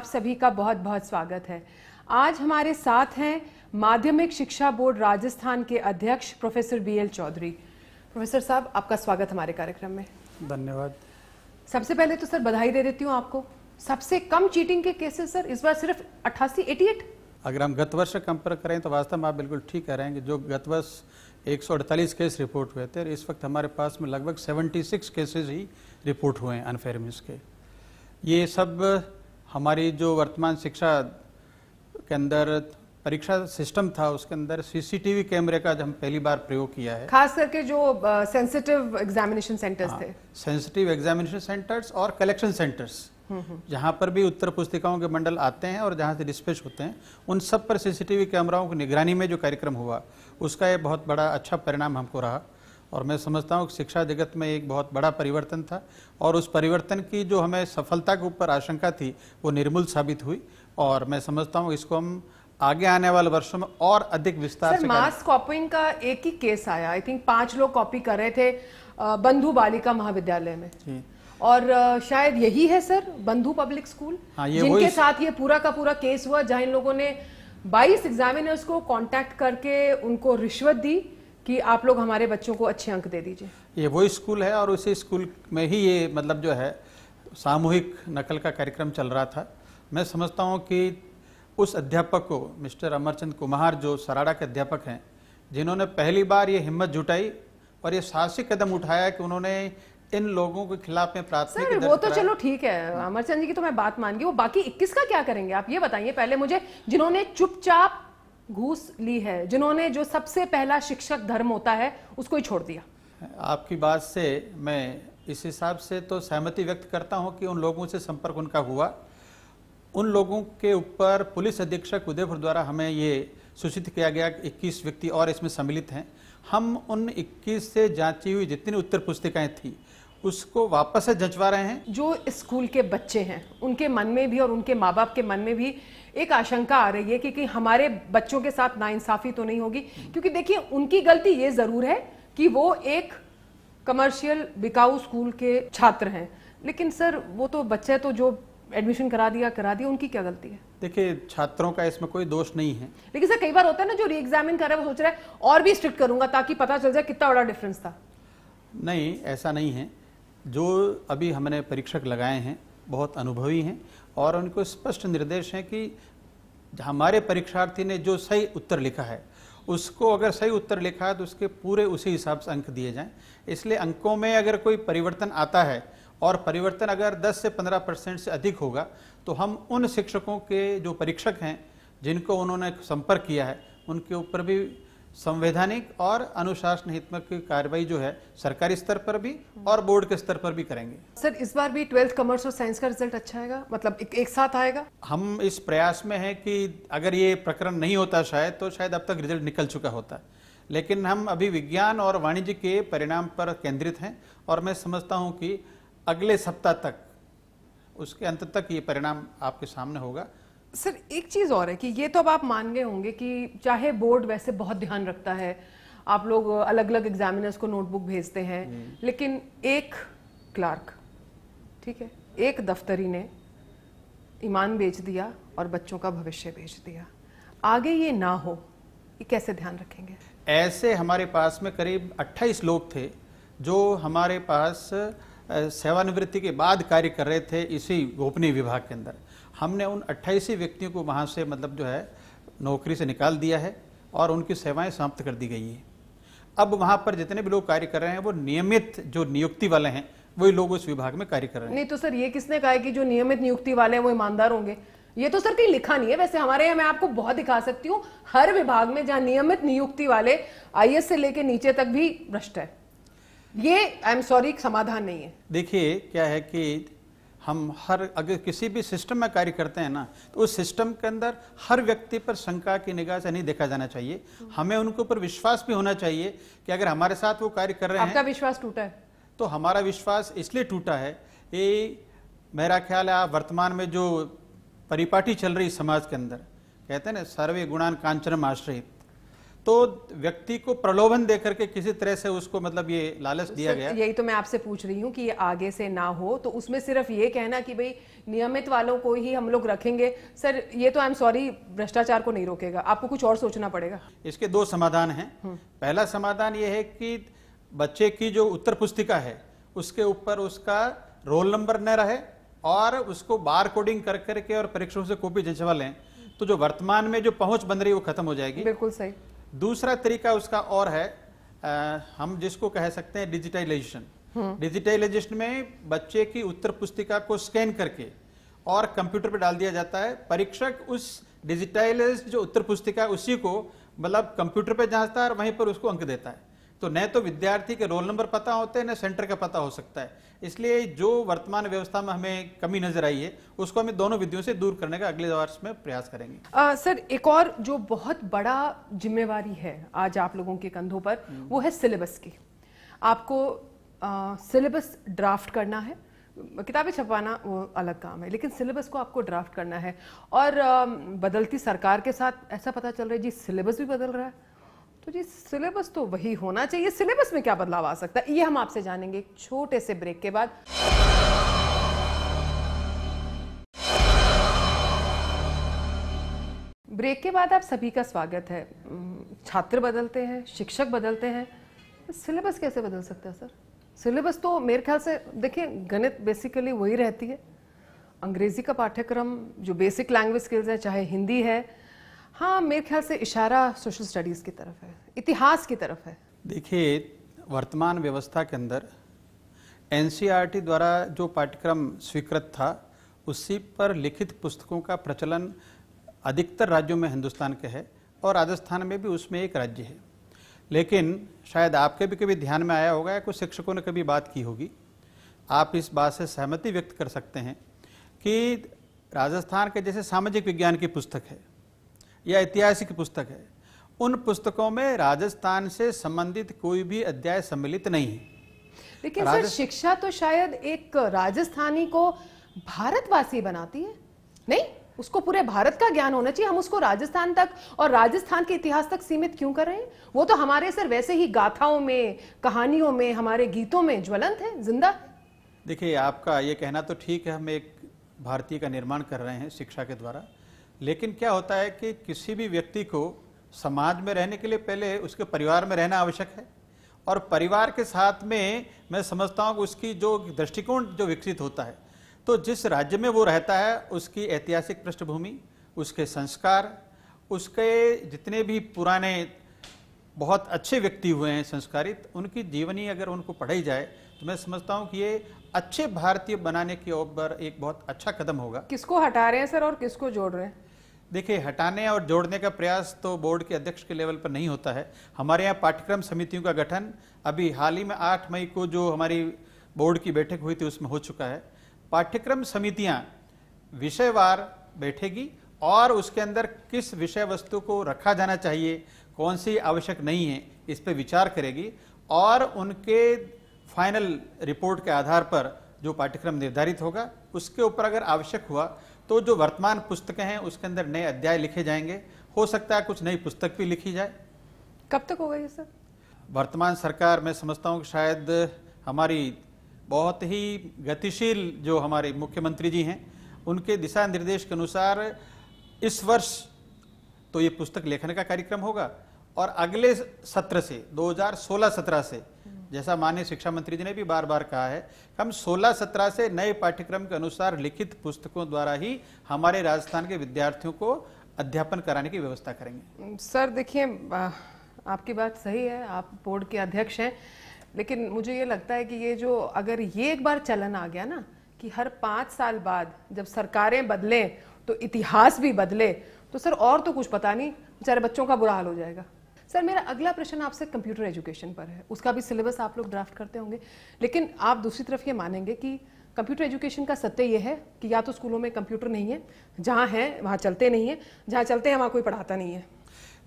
आप सभी का बहुत बहुत स्वागत है। आज हमारे साथ हैं माध्यमिक शिक्षा बोर्ड राजस्थान के अध्यक्ष प्रोफेसर BL चौधरी। प्रोफेसर साहब, आपका स्वागत हमारे कार्यक्रम में। धन्यवाद। सबसे पहले तो सर बधाई दे देती हूँ आपको। सबसे कम चीटिंग के केसेस सर इस बार सिर्फ 88। अगर हम गत वर्ष से कंपेयर करें तो वास्तव में आप बिल्कुल ठीक कह रहे हैं कि जो गत वर्ष 148 केस रिपोर्ट हुए थे, इस वक्त हमारे पास में लगभग 76 केसेस ही रिपोर्ट हुए हैं अनफेयर मिस के। ये सब हमारी जो वर्तमान शिक्षा के अंदर परीक्षा सिस्टम था उसके अंदर CCTV कैमरे का हम पहली बार प्रयोग किया है, खास करके जो सेंसिटिव एग्जामिनेशन सेंटर्स थे, सेंसिटिव एग्जामिनेशन सेंटर्स और कलेक्शन सेंटर्स, जहाँ पर भी उत्तर पुस्तिकाओं के बंडल आते हैं और जहाँ से डिस्पैच होते हैं, उन सब पर CCTV कैमराओं की निगरानी में जो कार्यक्रम हुआ उसका ये बहुत बड़ा अच्छा परिणाम हमको रहा। और मैं समझता हूँ कि शिक्षा जगत में एक बहुत बड़ा परिवर्तन था और उस परिवर्तन की जो हमें सफलता के ऊपर आशंका थी वो निर्मूल साबित हुई। और मैं समझता हूँ इसको हम आगे आने वाले वर्षों में और अधिक विस्तार से मास कॉपिंग का एक ही केस आया, आई थिंक 5 लोग कॉपी कर रहे थे बंधु बालिका महाविद्यालय में जी। और शायद यही है सर बंधु पब्लिक स्कूल, जिनके साथ ये पूरा का पूरा केस हुआ, जहां इन लोगों ने 22 एग्जामिनर्स को कांटेक्ट करके उनको रिश्वत दी कि आप लोग हमारे बच्चों को अच्छे अंक दे दीजिए। ये वही स्कूल है और उसी स्कूल में ही ये मतलब जो है सामूहिक नकल का कार्यक्रम चल रहा था। मैं समझता हूँ कि उस अध्यापक को, मिस्टर अमरचंद कुमार जो सराड़ा के अध्यापक हैं, जिन्होंने पहली बार ये हिम्मत जुटाई और ये साहसिक कदम उठाया कि उन्होंने इन लोगों के खिलाफ में प्राथमिकी दर्ज वो तो चलो ठीक है, अमरचंद जी की तो मैं बात मान गई, वो बाकी 21 का क्या करेंगे आप ये बताइए पहले मुझे, जिन्होंने चुपचाप घूस ली है, जिन्होंने जो सबसे पहला शिक्षक धर्म होता है उसको ही छोड़ दिया। आपकी बात से मैं इस हिसाब से तो सहमति व्यक्त करता हूं कि उन लोगों से संपर्क उनका हुआ। उन लोगों के ऊपर पुलिस अधीक्षक उदयपुर द्वारा हमें ये सूचित किया गया कि 21 व्यक्ति और इसमें सम्मिलित हैं। हम उन 21 से जांची हुई जितनी उत्तर पुस्तिकाएं थी उसको वापस से जंचवा रहे हैं। जो स्कूल के बच्चे हैं उनके मन में भी और उनके माँ बाप के मन में भी एक आशंका आ रही है कि हमारे बच्चों के साथ नाइंसाफी तो नहीं होगी, क्योंकि देखिए उनकी गलती ये जरूर है कि वो एक कमर्शियल बिकाऊ स्कूल के छात्र हैं, लेकिन सर वो तो बच्चे तो जो एडमिशन करा दिया, उनकी क्या गलती है? देखिए छात्रों का इसमें कोई दोष नहीं है, लेकिन सर कई बार होता है ना जो री एग्जामिन कर रहा है वो सोच रहा है और भी स्ट्रिक्ट करूंगा ताकि पता चल जाए कितना बड़ा डिफरेंस था। नहीं, ऐसा नहीं है। जो अभी हमने परीक्षक लगाए हैं बहुत अनुभवी हैं और उनको स्पष्ट निर्देश हैं कि हमारे परीक्षार्थी ने जो सही उत्तर लिखा है उसको, अगर सही उत्तर लिखा है तो उसके पूरे उसी हिसाब से अंक दिए जाएं। इसलिए अंकों में अगर कोई परिवर्तन आता है और परिवर्तन अगर 10 से 15% से अधिक होगा तो हम उन शिक्षकों के जो परीक्षक हैं जिनको उन्होंने संपर्क किया है उनके ऊपर भी संवैधानिक और अनुशासनात्मक कार्रवाई जो है सरकारी स्तर पर भी और बोर्ड के स्तर पर भी करेंगे। सर इस बार भी 12th कॉमर्स और साइंस का रिजल्ट अच्छा आएगा, मतलब एक साथ आएगा? हम इस प्रयास में हैं कि अगर ये प्रकरण नहीं होता शायद तो शायद अब तक रिजल्ट निकल चुका होता, लेकिन हम अभी विज्ञान और वाणिज्य के परिणाम पर केंद्रित हैं और मैं समझता हूँ कि अगले सप्ताह तक, उसके अंत तक ये परिणाम आपके सामने होगा। सर एक चीज और है कि ये तो अब आप मान गए होंगे कि चाहे बोर्ड वैसे बहुत ध्यान रखता है, आप लोग अलग अलग एग्जामिनर्स को नोटबुक भेजते हैं, लेकिन एक क्लार्क, ठीक है, एक दफ्तरी ने ईमान बेच दिया और बच्चों का भविष्य बेच दिया। आगे ये ना हो, ये कैसे ध्यान रखेंगे? ऐसे हमारे पास में करीब 28 लोग थे जो हमारे पास सेवानिवृत्ति के बाद कार्य कर रहे थे इसी गोपनीय विभाग के अंदर। हमने उन 28 व्यक्तियों को वहाँ से मतलब जो है नौकरी से निकाल दिया है और उनकी सेवाएं समाप्त कर दी गई है। अब वहाँ पर जितने भी लोग कार्य कर रहे हैं वो नियमित जो नियुक्ति वाले हैं वही लोग उस विभाग में कार्य कर रहे हैं। नहीं तो सर ये किसने कहा है कि जो नियमित नियुक्ति वाले हैं वो ईमानदार होंगे? ये तो सर कहीं लिखा नहीं है। वैसे हमारे यहाँ मैं आपको बहुत दिखा सकती हूँ, हर विभाग में जहाँ नियमित नियुक्ति वाले IAS से लेके नीचे तक भी भ्रष्ट है। ये आई एम सॉरी समाधान नहीं है। देखिए क्या है कि हम अगर किसी भी सिस्टम में कार्य करते हैं ना तो उस सिस्टम के अंदर हर व्यक्ति पर शंका की निगाह से नहीं देखा जाना चाहिए। हमें उनके ऊपर विश्वास भी होना चाहिए कि अगर हमारे साथ वो कार्य कर रहे हैं। आपका विश्वास टूटा है? तो हमारा विश्वास इसलिए टूटा है, ये मेरा ख्याल है आप वर्तमान में जो परिपाटी चल रही समाज के अंदर, कहते हैं ना सर्वे गुणान कांचनम आश्रयित, तो व्यक्ति को प्रलोभन देकर के किसी तरह से उसको मतलब ये लालच दिया गया। यही तो मैं आपसे पूछ रही हूँ कि ये आगे से ना हो, तो उसमें सिर्फ ये कहना कि भाई नियमित वालों को ही हम लोग रखेंगे, सर ये तो आई एम सॉरी भ्रष्टाचार को नहीं रोकेगा, आपको कुछ और सोचना पड़ेगा। इसके दो समाधान हैं। पहला समाधान ये है कि बच्चे की जो उत्तर पुस्तिका है उसके ऊपर उसका रोल नंबर न रहे और उसको बार कोडिंग कर करके और परीक्षकों से कॉपी जंचवा लें, तो जो वर्तमान में जो पहुंच बन रही है वो खत्म हो जाएगी। बिल्कुल सही। दूसरा तरीका उसका और है, हम जिसको कह सकते हैं डिजिटलाइजेशन। डिजिटलाइजेशन में बच्चे की उत्तर पुस्तिका को स्कैन करके और कंप्यूटर पे डाल दिया जाता है। परीक्षक उस डिजिटलाइज्ड जो उत्तर पुस्तिका उसी को मतलब कंप्यूटर पे जांचता है और वहीं पर उसको अंक देता है। तो न तो विद्यार्थी के रोल नंबर पता होते हैं, न सेंटर का पता हो सकता है। इसलिए जो वर्तमान व्यवस्था में हमें कमी नजर आई है उसको हमें दोनों विधियों से दूर करने का अगले वर्ष में प्रयास करेंगे। सर एक और जो बहुत बड़ा जिम्मेवारी है आज आप लोगों के कंधों पर, वो है सिलेबस की। आपको सिलेबस ड्राफ्ट करना है, किताबें छपवाना वो अलग काम है, लेकिन सिलेबस को आपको ड्राफ्ट करना है। और बदलती सरकार के साथ ऐसा पता चल रहा है जी सिलेबस भी बदल रहा है, तो जी सिलेबस तो वही होना चाहिए, सिलेबस में क्या बदलाव आ सकता है ये हम आपसे जानेंगे एक छोटे से ब्रेक के बाद। ब्रेक के बाद आप सभी का स्वागत है। छात्र बदलते हैं, शिक्षक बदलते हैं, सिलेबस कैसे बदल सकता है सर? सिलेबस तो मेरे ख्याल से देखिए गणित बेसिकली वही रहती है, अंग्रेजी का पाठ्यक्रम जो बेसिक लैंग्वेज स्किल्स है, चाहे हिंदी है, हाँ मेरे ख्याल से इशारा सोशल स्टडीज की तरफ है, इतिहास की तरफ है। देखिए वर्तमान व्यवस्था के अंदर एनसीईआरटी द्वारा जो पाठ्यक्रम स्वीकृत था उसी पर लिखित पुस्तकों का प्रचलन अधिकतर राज्यों में हिंदुस्तान के है और राजस्थान में भी उसमें एक राज्य है। लेकिन शायद आपके भी कभी ध्यान में आया होगा या कुछ शिक्षकों ने कभी बात की होगी, आप इस बात से सहमति व्यक्त कर सकते हैं कि राजस्थान के जैसे सामाजिक विज्ञान की पुस्तक है या इतिहास की पुस्तक है, उन पुस्तकों में राजस्थान से संबंधित कोई भी अध्याय सम्मिलित नहीं है। लेकिन सर शिक्षा तो शायद एक राजस्थानी को भारतवासी बनाती है, नहीं उसको पूरे भारत का ज्ञान होना चाहिए, हम उसको राजस्थान तक और राजस्थान के इतिहास तक सीमित क्यों कर रहे हैं? वो तो हमारे सर वैसे ही गाथाओं में, कहानियों में, हमारे गीतों में ज्वलंत है, जिंदा। देखिए आपका ये कहना तो ठीक है, हम एक भारतीय का निर्माण कर रहे हैं शिक्षा के द्वारा, लेकिन क्या होता है कि किसी भी व्यक्ति को समाज में रहने के लिए पहले उसके परिवार में रहना आवश्यक है और परिवार के साथ में मैं समझता हूँ कि उसकी जो दृष्टिकोण जो विकसित होता है, तो जिस राज्य में वो रहता है उसकी ऐतिहासिक पृष्ठभूमि, उसके संस्कार, उसके जितने भी पुराने बहुत अच्छे व्यक्ति हुए हैं संस्कारित, उनकी जीवनी अगर उनको पढ़ाई जाए तो मैं समझता हूँ कि ये अच्छे भारतीय बनाने की ओर एक बहुत अच्छा कदम होगा। किसको हटा रहे हैं सर और किसको जोड़ रहे हैं? देखिए हटाने और जोड़ने का प्रयास तो बोर्ड के अध्यक्ष के लेवल पर नहीं होता है। हमारे यहाँ पाठ्यक्रम समितियों का गठन अभी हाल ही में 8 मई को जो हमारी बोर्ड की बैठक हुई थी उसमें हो चुका है। पाठ्यक्रम समितियाँ विषयवार बैठेगी और उसके अंदर किस विषय वस्तु को रखा जाना चाहिए, कौन सी आवश्यक नहीं है, इस पर विचार करेगी और उनके फाइनल रिपोर्ट के आधार पर जो पाठ्यक्रम निर्धारित होगा उसके ऊपर अगर आवश्यक हुआ तो जो वर्तमान पुस्तकें हैं उसके अंदर नए अध्याय लिखे जाएंगे। हो सकता है कुछ नई पुस्तक भी लिखी जाए। कब तक होगा ये सर? वर्तमान सरकार मैं समझता हूँ कि शायद हमारी बहुत ही गतिशील जो हमारे मुख्यमंत्री जी हैं उनके दिशा निर्देश के अनुसार इस वर्ष तो ये पुस्तक लेखन का कार्यक्रम होगा और अगले सत्र से 2016-17 से, जैसा माननीय शिक्षा मंत्री जी ने भी बार बार कहा है, हम 16-17 से नए पाठ्यक्रम के अनुसार लिखित पुस्तकों द्वारा ही हमारे राजस्थान के विद्यार्थियों को अध्यापन कराने की व्यवस्था करेंगे। सर देखिए आपकी बात सही है, आप बोर्ड के अध्यक्ष हैं, लेकिन मुझे ये लगता है कि ये जो अगर ये एक बार चलन आ गया ना कि हर 5 साल बाद जब सरकारें बदलें तो इतिहास भी बदले, तो सर और तो कुछ पता नहीं, बेचारे बच्चों का बुरा हाल हो जाएगा। सर मेरा अगला प्रश्न आपसे कंप्यूटर एजुकेशन पर है, उसका भी सिलेबस आप लोग ड्राफ्ट करते होंगे, लेकिन आप दूसरी तरफ ये मानेंगे कि कंप्यूटर एजुकेशन का सत्य ये है कि या तो स्कूलों में कंप्यूटर नहीं है, जहाँ है वहाँ चलते नहीं है, जहाँ चलते हैं वहाँ कोई पढ़ाता नहीं है।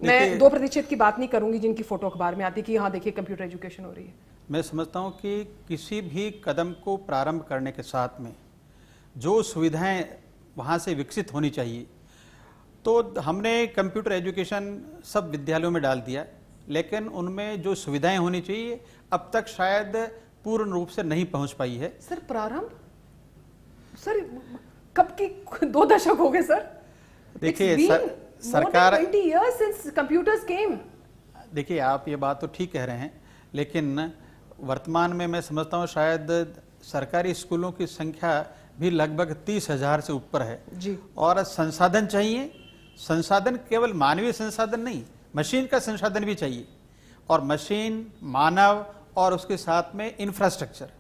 मैं 2% की बात नहीं करूंगी जिनकी फोटो अखबार में आती कि हाँ देखिए कंप्यूटर एजुकेशन हो रही है। मैं समझता हूँ कि किसी भी कदम को प्रारंभ करने के साथ में जो सुविधाएं वहाँ से विकसित होनी चाहिए तो हमने कंप्यूटर एजुकेशन सब विद्यालयों में डाल दिया, लेकिन उनमें जो सुविधाएं होनी चाहिए अब तक शायद पूर्ण रूप से नहीं पहुंच पाई है। सर प्रारंभ सर कब की 2 दशक हो गए सर। देखिए सरकार 20 years since computers came। देखिए आप ये बात तो ठीक कह रहे हैं, लेकिन वर्तमान में मैं समझता हूँ शायद सरकारी स्कूलों की संख्या भी लगभग 30,000 से ऊपर है जी। और संसाधन चाहिए। संसाधन केवल मानवीय संसाधन नहीं, मशीन का संसाधन भी चाहिए, और मशीन, मानव और उसके साथ में इंफ्रास्ट्रक्चर,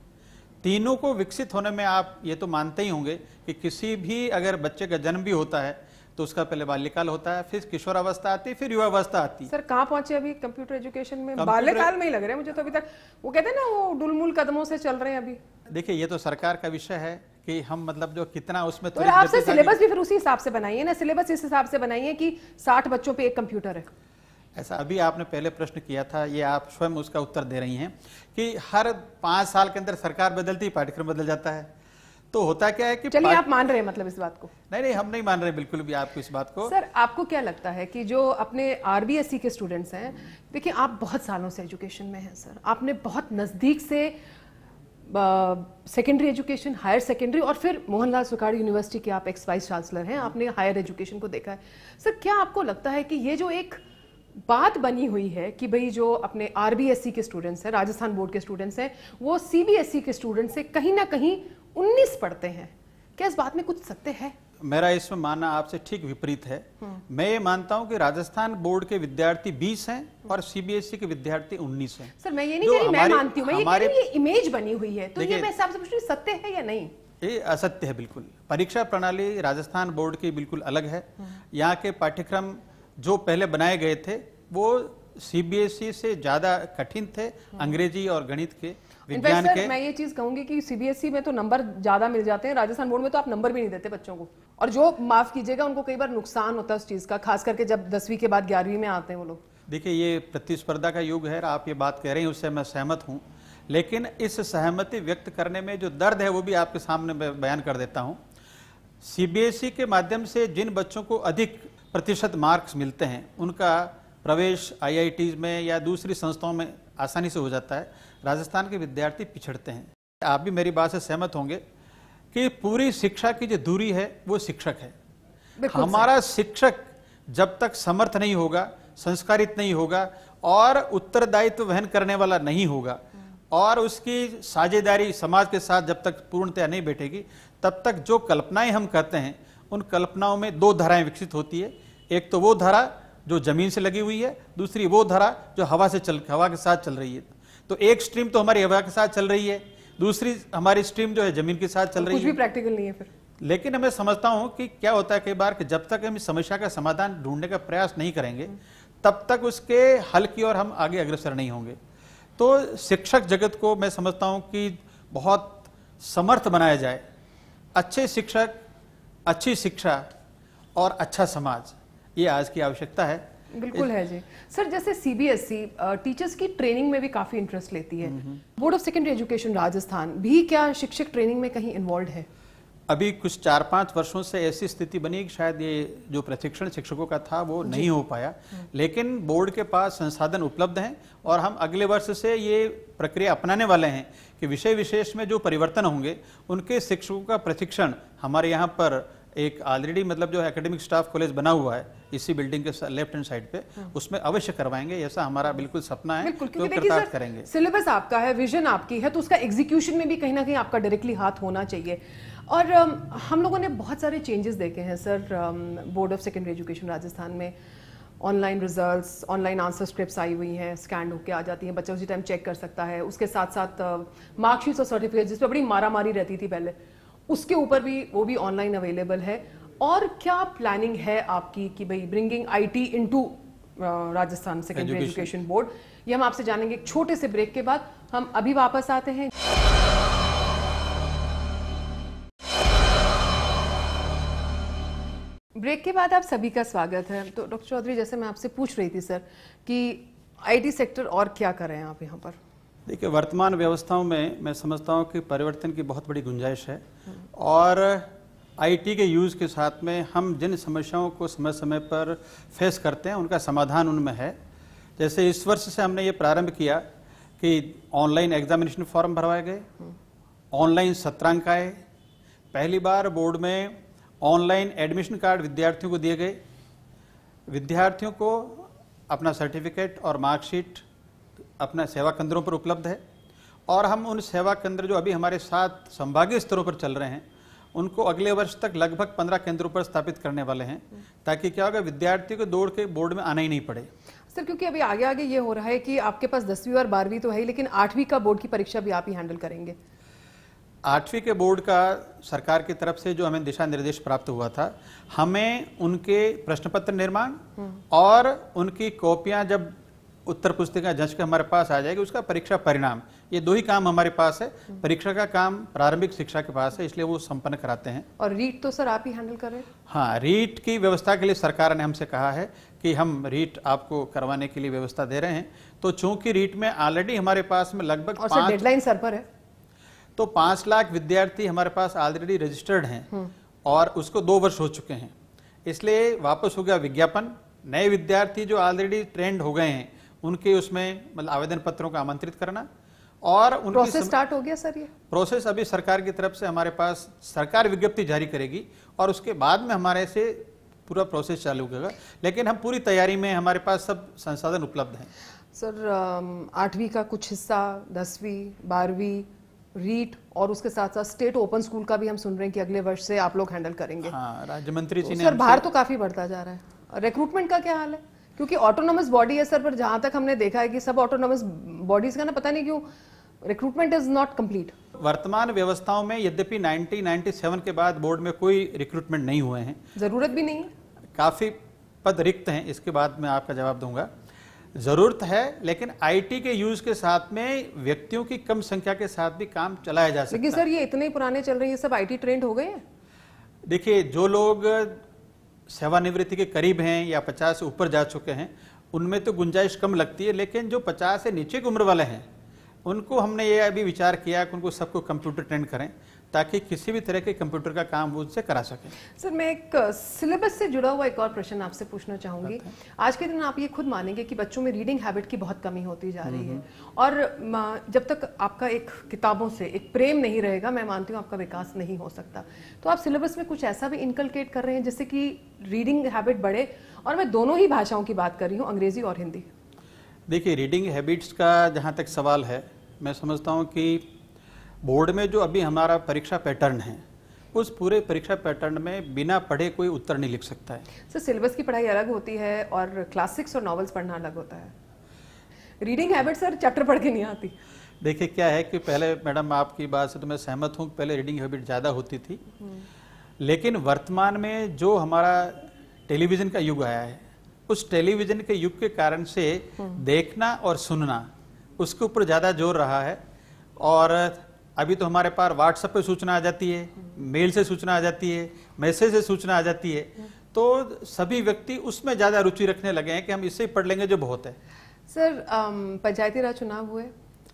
तीनों को विकसित होने में आप ये तो मानते ही होंगे कि किसी भी अगर बच्चे का जन्म भी होता है तो उसका पहले बाल्यकाल होता है, फिर किशोरावस्था आती है, फिर युवावस्था आती है। सर कहाँ पहुंचे अभी कंप्यूटर एजुकेशन में? बाल्यकाल में ही लग रहे हैं मुझे तो अभी तक। वो कहते हैं ना वो डुलमुल कदमों से चल रहे हैं अभी। देखिए ये तो सरकार का विषय है कि हम मतलब जो कितना उसमें तो आपसे सिलेबस भी फिर उसी हिसाब से बनाइए ना, सिलेबस इस हिसाब से बनाइए कि 60 बच्चों पे एक कंप्यूटर है। ऐसा अभी आपने पहले प्रश्न किया था, ये आप स्वयं उसका उत्तर दे रही हैं कि हर 5 साल के अंदर सरकार बदलती, पाठ्यक्रम बदल जाता है। तो होता क्या है कि चलिए आप मान रहे हैं मतलब इस बात को? नहीं, हम नहीं मान रहे बिल्कुल भी आपको इस बात को। सर आपको क्या लगता है कि जो अपने आरबीएसई के स्टूडेंट्स हैं, देखिए आप बहुत सालों से एजुकेशन में हैं सर, आपने बहुत नज़दीक से सेकेंडरी एजुकेशन, हायर सेकेंडरी और फिर मोहनलाल सुखाड़ी यूनिवर्सिटी के आप एक्स वाइस चांसलर हैं, आपने हायर एजुकेशन को देखा है। सर क्या आपको लगता है कि ये जो एक बात बनी हुई है कि भाई जो अपने आरबीएसई के स्टूडेंट्स हैं, राजस्थान बोर्ड के स्टूडेंट्स हैं, वो सीबीएसई के स्टूडेंट्स से कहीं ना कहीं 19 पढ़ते हैं, क्या इस बात में कुछ सत्य है? मेरा इसमें मानना आपसे ठीक विपरीत है। मैं ये मानता हूं कि राजस्थान बोर्ड के विद्यार्थी 20 हैं और सीबीएसई के विद्यार्थी 19 हैं। सर मैं ये नहीं कह रही, मैं मानती हूँ, मैं ये कह रही ये इमेज बनी हुई है, तो ये मैं हिसाब से पूछ रही हूँ सत्य है या नहीं? ये असत्य है बिल्कुल। परीक्षा प्रणाली राजस्थान बोर्ड की बिल्कुल अलग है। यहाँ के पाठ्यक्रम जो पहले बनाए गए थे वो सीबीएसई से ज्यादा कठिन थे, अंग्रेजी और गणित के, विज्ञान के। मैं ये चीज कहूंगी कि सीबीएसई में तो नंबर ज्यादा मिल जाते हैं, राजस्थान बोर्ड में तो आप नंबर भी नहीं देते बच्चों को, और जो माफ कीजिएगा उनको कई बार नुकसान होता है उस चीज का, खास करके जब 10वीं के बाद 11वीं में आते हैं वो लोग। देखिए ये प्रतिस्पर्धा का युग है, आप ये बात कह रहे हैं उससे मैं सहमत हूँ, लेकिन इस सहमति व्यक्त करने में जो दर्द है वो भी आपके सामने बयान कर देता हूँ। सीबीएसई के माध्यम से जिन बच्चों को अधिक प्रतिशत मार्क्स मिलते हैं उनका प्रवेश आईआईटीज में या दूसरी संस्थाओं में आसानी से हो जाता है, राजस्थान के विद्यार्थी पिछड़ते हैं। आप भी मेरी बात से सहमत होंगे कि पूरी शिक्षा की जो दूरी है वो शिक्षक है। हमारा शिक्षक जब तक समर्थ नहीं होगा, संस्कारित नहीं होगा और उत्तरदायित्व वहन करने वाला नहीं होगा और उसकी साझेदारी समाज के साथ जब तक पूर्णतया नहीं बैठेगी, तब तक जो कल्पनाएं हम करते हैं उन कल्पनाओं में 2 धाराएं विकसित होती है। एक तो वो धारा जो जमीन से लगी हुई है, दूसरी वो धारा जो हवा के साथ चल रही है। तो एक स्ट्रीम तो हमारी हवा के साथ चल रही है, दूसरी हमारी स्ट्रीम जो है जमीन के साथ चल रही है। कुछ भी प्रैक्टिकल नहीं है फिर। लेकिन मैं समझता हूं कि क्या होता है कई बार कि जब तक हम इस समस्या का समाधान ढूंढने का प्रयास नहीं करेंगे तब तक उसके हल की ओर हम आगे अग्रसर नहीं होंगे। तो शिक्षक जगत को मैं समझता हूं कि बहुत समर्थ बनाया जाए। अच्छे शिक्षक, अच्छी शिक्षा और अच्छा समाज, ये आज की आवश्यकता है। बिल्कुल है जी। सर जैसे सीबीएसई टीचर्स की ट्रेनिंग में भी काफी इंटरेस्ट लेती है, board of secondary education Rajasthan भी क्या शिक्षक ट्रेनिंग में कहीं इन्वॉल्व है? अभी कुछ 4-5 वर्षों से ऐसी स्थिति बनी कि शायद ये जो प्रशिक्षण शिक्षकों का था वो नहीं हो पाया, लेकिन बोर्ड के पास संसाधन उपलब्ध हैं और हम अगले वर्ष से ये प्रक्रिया अपनाने वाले हैं कि विषय विशेष में जो परिवर्तन होंगे उनके शिक्षकों का प्रशिक्षण हमारे यहाँ पर एक ऑलरेडी मतलब जो एकेडमिक स्टाफ कॉलेज बना हुआ है इसी बिल्डिंग के लेफ्ट हैंड साइड पे, उसमें अवश्य करवाएंगे। ऐसा हमारा बिल्कुल सपना है, बिल्कुल, क्योंकि करेंगे। सिलेबस आपका है, विजन आपकी है, तो उसका एग्जीक्यूशन में भी कहीं ना कहीं आपका डायरेक्टली हाथ होना चाहिए। और हम लोगों ने बहुत सारे चेंजेस देखे हैं sir board of secondary education Rajasthan में। Online results, online answer scripts आई हुई हैं, स्कैन होकर आ जाती हैं, बच्चा उसी टाइम चेक कर सकता है। उसके साथ साथ मार्कशीट्स और सर्टिफिकेट जिस पर बड़ी मारामारी रहती थी पहले, उसके ऊपर भी वो भी ऑनलाइन अवेलेबल है। और क्या प्लानिंग है आपकी कि भाई bringing IT into Rajasthan secondary education board, ये हम आपसे जानेंगे एक छोटे से ब्रेक के बाद। हम अभी वापस आते हैं। ब्रेक के बाद आप सभी का स्वागत है। तो डॉक्टर चौधरी, जैसे मैं आपसे पूछ रही थी सर कि आईटी सेक्टर और क्या कर रहे हैं आप यहाँ पर? देखिए वर्तमान व्यवस्थाओं में मैं समझता हूँ कि परिवर्तन की बहुत बड़ी गुंजाइश है और आईटी के यूज़ के साथ में हम जिन समस्याओं को समय समय पर फेस करते हैं उनका समाधान उनमें है। जैसे इस वर्ष से हमने ये प्रारंभ किया कि ऑनलाइन एग्जामिनेशन फॉर्म भरवाए गए, ऑनलाइन सत्रांक आए, पहली बार बोर्ड में ऑनलाइन एडमिशन कार्ड विद्यार्थियों को दिए गए, विद्यार्थियों को अपना सर्टिफिकेट और मार्कशीट अपना सेवा केंद्रों पर उपलब्ध है, और हम उन सेवा केंद्र जो अभी हमारे साथ संभागीय स्तरों पर चल रहे हैं उनको अगले वर्ष तक लगभग 15 केंद्रों पर स्थापित करने वाले हैं, ताकि क्या होगा, विद्यार्थियों को दौड़ के बोर्ड में आना ही नहीं पड़े। सर, क्योंकि अभी आगे आगे ये हो रहा है कि आपके पास 10वीं और 12वीं तो है ही, लेकिन 8वीं का बोर्ड की परीक्षा भी आप ही हैंडल करेंगे। 8वीं के बोर्ड का सरकार की तरफ से जो हमें दिशा निर्देश प्राप्त हुआ था, हमें उनके प्रश्न पत्र निर्माण और उनकी कॉपियां जब उत्तर पुस्तिका जांच के हमारे पास आ जाएगी, उसका परीक्षा परिणाम, ये दो ही काम हमारे पास है। परीक्षा का काम प्रारंभिक शिक्षा के पास है, इसलिए वो संपन्न कराते हैं। और रीट तो सर आप ही हैंडल कर रहे हैं? हाँ, रीट की व्यवस्था के लिए सरकार ने हमसे कहा है कि हम रीट आपको करवाने के लिए व्यवस्था दे रहे हैं। तो चूंकि रीट में ऑलरेडी हमारे पास में लगभग और सर डेडलाइन सर पर है, तो 5 लाख विद्यार्थी हमारे पास ऑलरेडी रजिस्टर्ड हैं और उसको 2 वर्ष हो चुके हैं, इसलिए वापस हो गया विज्ञापन। नए विद्यार्थी जो ऑलरेडी ट्रेंड हो गए हैं उनके उसमें मतलब आवेदन पत्रों को आमंत्रित करना, और उनकी प्रोसेस स्टार्ट हो गया सर? ये प्रोसेस अभी सरकार की तरफ से हमारे पास सरकार विज्ञप्ति जारी करेगी और उसके बाद में हमारे से पूरा प्रोसेस चालू होगा, लेकिन हम पूरी तैयारी में, हमारे पास सब संसाधन उपलब्ध हैं। सर 8वीं का कुछ हिस्सा, 10वीं 12वीं रीट और उसके साथ साथ स्टेट ओपन स्कूल का भी हम सुन रहे हैं कि अगले वर्ष से आप लोग हैंडल करेंगे। हाँ, राज्य मंत्री जी ने सर भार तो काफी बढ़ता जा रहा है। रिक्रूटमेंट का क्या हाल है? क्योंकि ऑटोनोमस बॉडी है सर, पर जहां तक हमने देखा है कि सब ऑटोनोमस बॉडीज का ना पता नहीं क्यों रिक्रूटमेंट इज नॉट कंप्लीट। वर्तमान व्यवस्थाओं में यद्यपि 1997 के बाद बोर्ड में कोई रिक्रूटमेंट नहीं हुए हैं, जरूरत भी नहीं है, काफी पद रिक्त हैं। इसके बाद मैं आपका जवाब दूंगा। जरूरत है, लेकिन आईटी के यूज के साथ में व्यक्तियों की कम संख्या के साथ भी काम चलाया जा सकता है। लेकिन सर ये इतने पुराने चल रहे हैं, ये सब आईटी ट्रेंड हो गए हैं? देखिए, जो लोग सेवानिवृत्ति के करीब हैं या 50 से ऊपर जा चुके हैं उनमें तो गुंजाइश कम लगती है, लेकिन जो 50 से नीचे की उम्र वाले हैं उनको हमने ये अभी विचार किया कि उनको सबको कंप्यूटर ट्रेंड करें, ताकि किसी भी तरह के कंप्यूटर का काम वो उससे करा सकें। सर, मैं एक सिलेबस से जुड़ा हुआ एक और प्रश्न आपसे पूछना चाहूंगी। आज के दिन आप ये खुद मानेंगे कि बच्चों में रीडिंग हैबिट की बहुत कमी होती जा रही है, और जब तक आपका एक किताबों से एक प्रेम नहीं रहेगा, मैं मानती हूँ आपका विकास नहीं हो सकता। तो आप सिलेबस में कुछ ऐसा भी इनकलकेट कर रहे हैं जिससे कि रीडिंग हैबिट बढ़े, और मैं दोनों ही भाषाओं की बात कर रही हूँ, अंग्रेजी और हिंदी। देखिए, रीडिंग हैबिट्स का जहाँ तक सवाल है, मैं समझता हूँ कि बोर्ड में जो अभी हमारा परीक्षा पैटर्न है, उस पूरे परीक्षा पैटर्न में बिना पढ़े कोई उत्तर नहीं लिख सकता है। सर सिलेबस की पढ़ाई अलग होती है और क्लासिक्स और नॉवेल्स पढ़ना अलग होता है। रीडिंग हैबिट सर चैप्टर पढ़ के नहीं आती। देखिए, क्या है कि पहले, मैडम आपकी बात से तो मैं सहमत हूँ, पहले रीडिंग हैबिट ज़्यादा होती थी, लेकिन वर्तमान में जो हमारा टेलीविज़न का युग आया है, उस टेलीविज़न के युग के कारण से देखना और सुनना उसके ऊपर ज़्यादा जोर रहा है। और अभी तो हमारे पास व्हाट्सएप पे सूचना आ जाती है, मेल से सूचना आ जाती है, मैसेज से सूचना आ जाती है, तो सभी व्यक्ति उसमें ज़्यादा रुचि रखने लगे हैं कि हम इससे ही पढ़ लेंगे जो बहुत है। सर पंचायती राज चुनाव हुए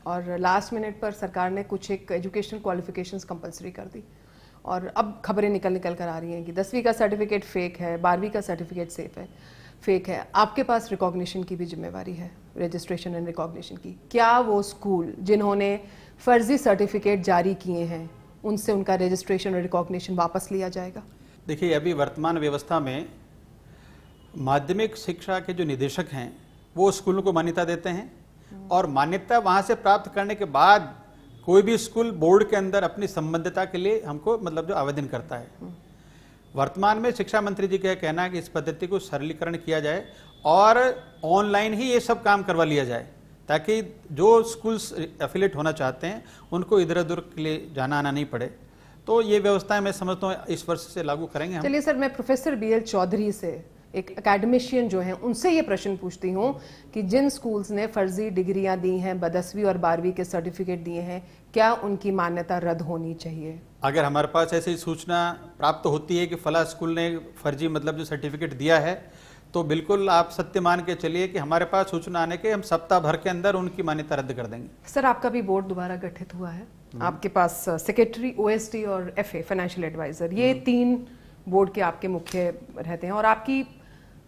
और लास्ट मिनट पर सरकार ने कुछ एक एजुकेशनल क्वालिफिकेशंस कंपलसरी कर दी, और अब खबरें निकल कर आ रही हैं कि 10वीं का सर्टिफिकेट फेक है, 12वीं का सर्टिफिकेट फेक है। आपके पास रिकॉग्निशन की भी जिम्मेवारी है, रजिस्ट्रेशन एंड रिकॉग्निशन की। क्या वो स्कूल जिन्होंने फर्जी सर्टिफिकेट जारी किए हैं उनसे उनका रजिस्ट्रेशन और रिकॉग्निशन वापस लिया जाएगा? देखिए, अभी वर्तमान व्यवस्था में माध्यमिक शिक्षा के जो निदेशक हैं वो स्कूलों को मान्यता देते हैं, और मान्यता वहाँ से प्राप्त करने के बाद कोई भी स्कूल बोर्ड के अंदर अपनी संबद्धता के लिए हमको मतलब जो आवेदन करता है। वर्तमान में शिक्षा मंत्री जी का कहना है कि इस पद्धति को सरलीकरण किया जाए और ऑनलाइन ही ये सब काम करवा लिया जाए, ताकि जो स्कूल्स एफिलेट होना चाहते हैं उनको इधर उधर के लिए जाना आना नहीं पड़े। तो ये व्यवस्थाएं मैं समझता हूँ इस वर्ष से लागू करेंगे हम। चलिए सर, मैं प्रोफेसर BL चौधरी से, एक एकेडमिशियन जो हैं, उनसे ये प्रश्न पूछती हूँ कि जिन स्कूल्स ने फर्जी डिग्रियां दी हैं, 10वीं और 12वीं के सर्टिफिकेट दिए हैं, क्या उनकी मान्यता रद्द होनी चाहिए? अगर हमारे पास ऐसी सूचना प्राप्त होती है कि फला स्कूल ने फर्जी मतलब जो सर्टिफिकेट दिया है, तो बिल्कुल आप सत्य मान के चलिए कि हमारे पास सूचना आने के हम सप्ताह भर के अंदर उनकी मान्यता रद्द कर देंगे। सर आपका भी बोर्ड दोबारा गठित हुआ है, आपके पास सेक्रेटरी, ओएसडी और एफए फाइनेंशियल एडवाइजर, ये 3 बोर्ड के आपके मुख्य रहते हैं और आपकी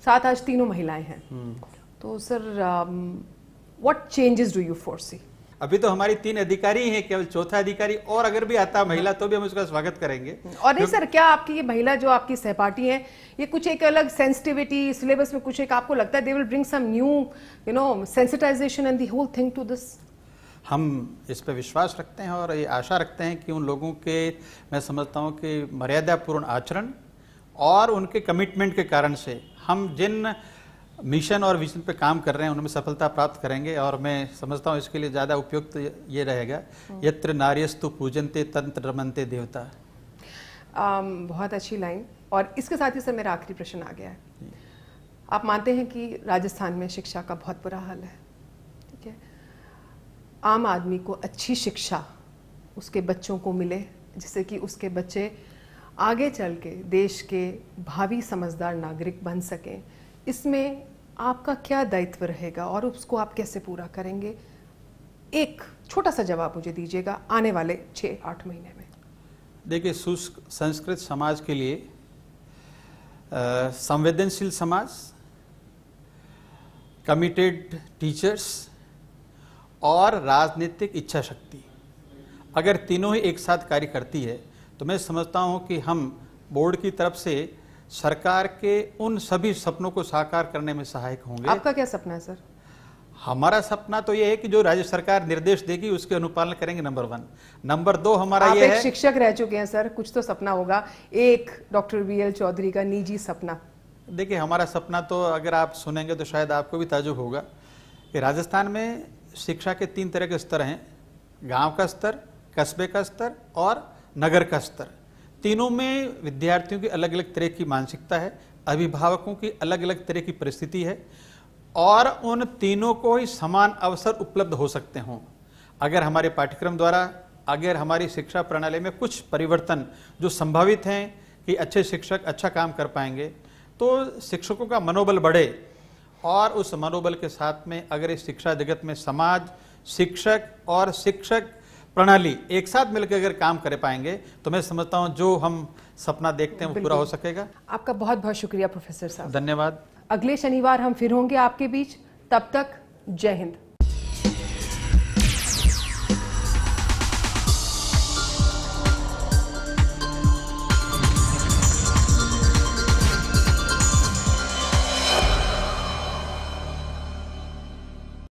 साथ आज तीनों महिलाएं हैं। तो sir what changes do you foresee? अभी तो हमारी 3 अधिकारी हैं, केवल चौथा अधिकारी और अगर भी आता महिला तो भी हम उसका स्वागत करेंगे। और नहीं सर, क्या आपकी ये महिला जो आपकी सहपाठी हैं, ये कुछ एक अलग सेंसिटिविटी सिलेबस में कुछ एक आपको लगता है they will bring some new sensitisation and the whole thing to this? हम इस पर विश्वास रखते हैं और ये आशा रखते हैं कि उन लोगों के, मैं समझता हूँ कि मर्यादापूर्ण आचरण और उनके कमिटमेंट के कारण से हम जिन मिशन और विजन पे काम कर रहे हैं उनमें सफलता प्राप्त करेंगे। और मैं समझता हूँ इसके लिए ज़्यादा उपयुक्त ये रहेगा, यत्र नार्यस्तु पूजन्ते तंत्र रमन्ते देवता। बहुत अच्छी लाइन। और इसके साथ ही सर मेरा आखिरी प्रश्न आ गया है। आप मानते हैं कि राजस्थान में शिक्षा का बहुत बुरा हाल है, ठीक है? आम आदमी को अच्छी शिक्षा उसके बच्चों को मिले जिससे कि उसके बच्चे आगे चल के देश के भावी समझदार नागरिक बन सकें, इसमें आपका क्या दायित्व रहेगा और उसको आप कैसे पूरा करेंगे? एक छोटा सा जवाब मुझे दीजिएगा आने वाले 6-8 महीने में। देखिए, संस्कृत समाज के लिए संवेदनशील समाज, कमिटेड टीचर्स और राजनीतिक इच्छा शक्ति, अगर तीनों ही एक साथ कार्य करती है तो मैं समझता हूं कि हम बोर्ड की तरफ से सरकार के उन सभी सपनों को साकार करने में सहायक होंगे। आपका क्या सपना है सर? हमारा सपना तो ये है कि जो राज्य सरकार निर्देश देगी उसके अनुपालन करेंगे, नंबर 1। नंबर 2 हमारा ये है, आप एक शिक्षक रह चुके हैं सर, कुछ तो सपना होगा, एक डॉक्टर वीएल चौधरी का निजी सपना। देखिए, हमारा सपना तो अगर आप सुनेंगे तो शायद आपको भी ताज्जुब होगा कि राजस्थान में शिक्षा के 3 तरह के स्तर हैं, गांव का स्तर, कस्बे का स्तर और नगर का स्तर। तीनों में विद्यार्थियों की अलग अलग तरह की मानसिकता है, अभिभावकों की अलग अलग तरह की परिस्थिति है और उन तीनों को ही समान अवसर उपलब्ध हो सकते हों अगर हमारे पाठ्यक्रम द्वारा, अगर हमारी शिक्षा प्रणाली में कुछ परिवर्तन जो संभावित हैं कि अच्छे शिक्षक अच्छा काम कर पाएंगे, तो शिक्षकों का मनोबल बढ़े और उस मनोबल के साथ में अगर इस शिक्षा जगत में समाज, शिक्षक और शिक्षक प्रणाली एक साथ मिलकर अगर काम कर पाएंगे तो मैं समझता हूं जो हम सपना देखते हैं वो पूरा हो सकेगा। आपका बहुत बहुत शुक्रिया प्रोफेसर साहब। धन्यवाद। अगले शनिवार हम फिर होंगे आपके बीच, तब तक जय हिंद।